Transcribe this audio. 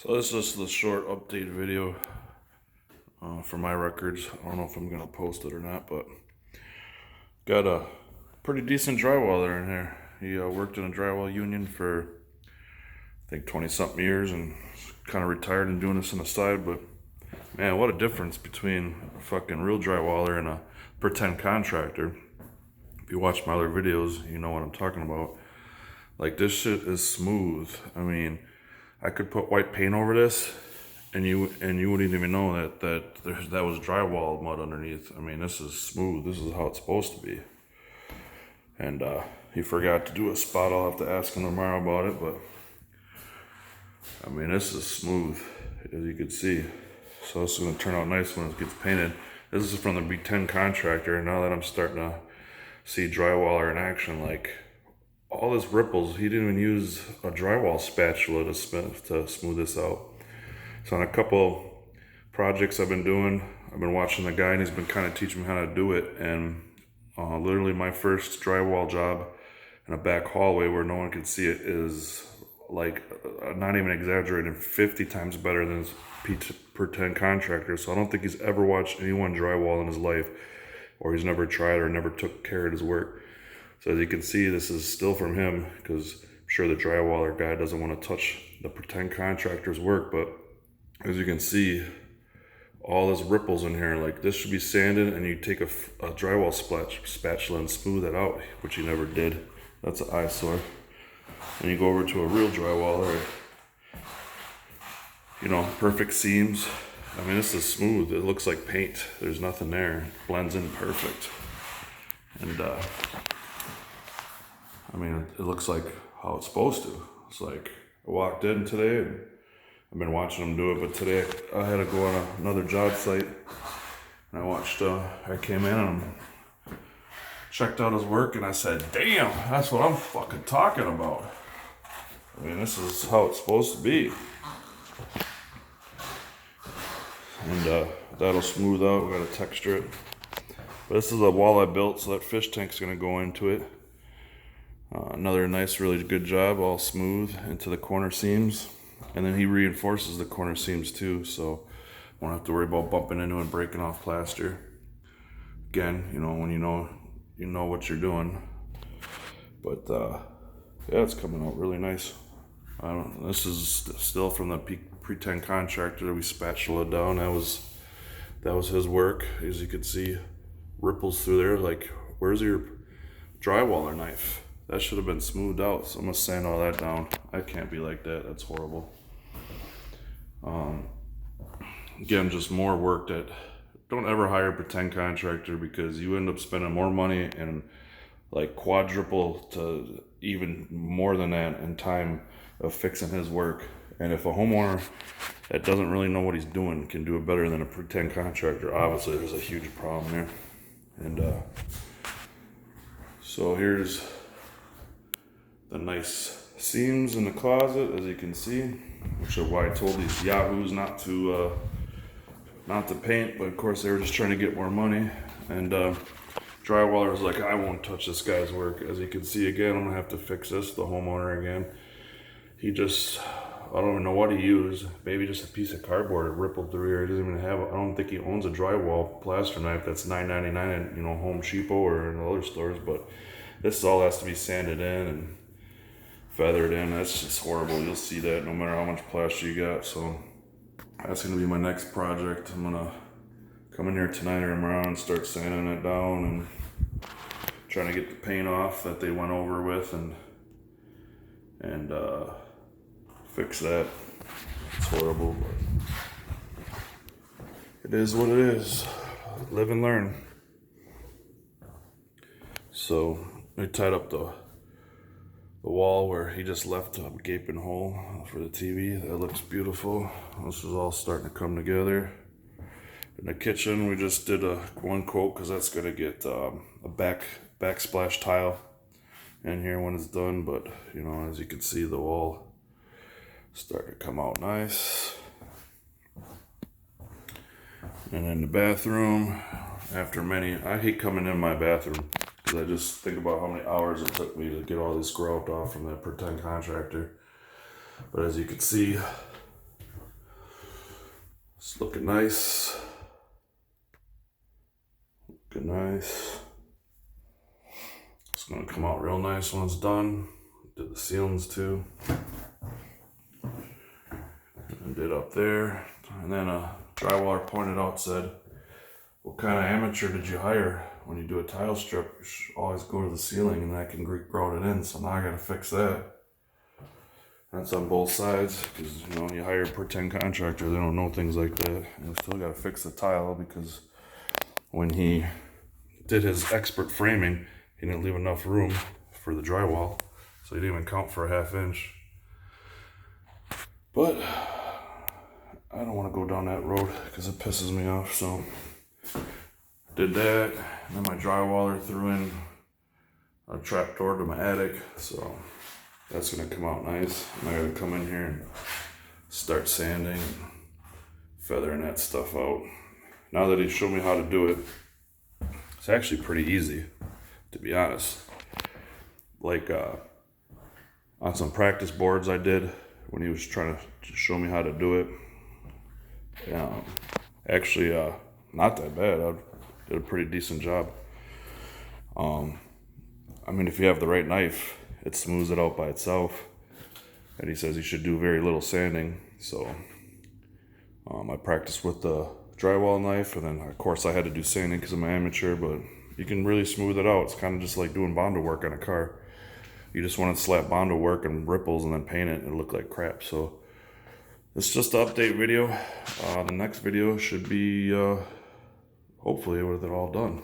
So this is the short update video for my records. I don't know if I'm going to post it or not, but got a pretty decent drywaller in here. He worked in a drywall union for, I think, 20-something years and kind of retired and doing this on the side. But man, what a difference between a fucking real drywaller and a pretend contractor. If you watch my other videos, you know what I'm talking about. Like, this shit is smooth. I mean, I could put white paint over this, and you wouldn't even know that was drywall mud underneath. I mean, this is smooth. This is how it's supposed to be. And he forgot to do a spot. I'll have to ask him tomorrow about it. But I mean, this is smooth, as you can see. So this is going to turn out nice when it gets painted. This is from the B10 contractor. And now that I'm starting to see drywaller in action, like, all this ripples, he didn't even use a drywall spatula to smooth this out. So on a couple projects I've been doing, I've been watching the guy and he's been kind of teaching me how to do it. And literally my first drywall job in a back hallway where no one could see it is, like, not even exaggerating, 50 times better than his pretend contractor. So I don't think he's ever watched anyone drywall in his life, or he's never tried or never took care of his work. So as you can see, this is still from him, because I'm sure the drywaller guy doesn't want to touch the pretend contractor's work. But as you can see, all those ripples in here, like, this should be sanded, and you take a drywall spatula and smooth it out, which he never did. That's an eyesore. And you go over to a real drywaller, you know, perfect seams. I mean, this is smooth. It looks like paint. There's nothing there. It blends in perfect. And I mean, it looks like how it's supposed to. It's like, I walked in today and I've been watching him do it, but today I had to go on another job site, and I watched, I came in and checked out his work, and I said, damn, that's what I'm fucking talking about. I mean, this is how it's supposed to be. And that'll smooth out. We gotta texture it. But this is a wall I built, so that fish tank's gonna go into it. Another nice, really good job, all smooth into the corner seams. And then he reinforces the corner seams too, so won't have to worry about bumping into and breaking off plaster. Again, you know, when you know what you're doing. But yeah, it's coming out really nice. This is still from the pretend contractor. We spatulaed down. That was his work. As you can see, ripples through there. Like, where's your drywaller knife? That should have been smoothed out. So I'm gonna sand all that down. I can't be like that. That's horrible. Again, just more work. That don't ever hire a pretend contractor, because you end up spending more money and like quadruple to even more than that in time of fixing his work. And if a homeowner that doesn't really know what he's doing can do it better than a pretend contractor, obviously there's a huge problem there. And so here's the nice seams in the closet, as you can see, which is why I told these yahoos not to paint. But of course they were just trying to get more money. And drywaller was like, I won't touch this guy's work. As you can see, again, I'm gonna have to fix this. The homeowner again, he just, I don't even know what he used. Maybe just a piece of cardboard. It rippled through here. He doesn't even have, I don't think he owns a drywall plaster knife that's $9.99 at, you know, Home Depot or in other stores. But this all has to be sanded in and feathered in. That's just horrible. You'll see that no matter how much plaster you got. So that's gonna be my next project. I'm gonna come in here tonight or tomorrow and start sanding it down and trying to get the paint off that they went over with, and fix that. It's horrible, but it is what it is. Live and learn. So I tied up the wall where he just left a gaping hole for the TV. That looks beautiful. This is all starting to come together. In the kitchen, we just did one coat, because that's gonna get a backsplash tile in here when it's done. But you know, as you can see, the wall starting to come out nice. And in the bathroom, after I hate coming in my bathroom, because I just think about how many hours it took me to get all this grout off from that pretend contractor. But as you can see, It's looking nice. Looking nice. It's gonna come out real nice when it's done. Did the ceilings too. And did up there. And then a drywaller pointed out, said, what kind of amateur did you hire? When you do a tile strip, you should always go to the ceiling and that can grout it in. So now I gotta fix that. That's on both sides, because you know, you hire a pretend contractor, they don't know things like that. And we still gotta fix the tile, because when he did his expert framing, he didn't leave enough room for the drywall, so he didn't even count for a 1/2 inch. But I don't want to go down that road because it pisses me off. So did that, and then my drywaller threw in a trap door to my attic, so that's gonna come out nice. And I gotta come in here and start sanding and feathering that stuff out. Now that he showed me how to do it, it's actually pretty easy, to be honest. Like on some practice boards I did when he was trying to show me how to do it. Actually, not that bad. I did a pretty decent job. I mean, if you have the right knife, it smooths it out by itself. And he says you should do very little sanding. So I practiced with the drywall knife, and then of course I had to do sanding because I'm an amateur, but you can really smooth it out. It's kind of just like doing Bondo work on a car. You just want to slap Bondo work and ripples and then paint it and it'll look like crap. So it's just an update video. The next video should be hopefully with it all done.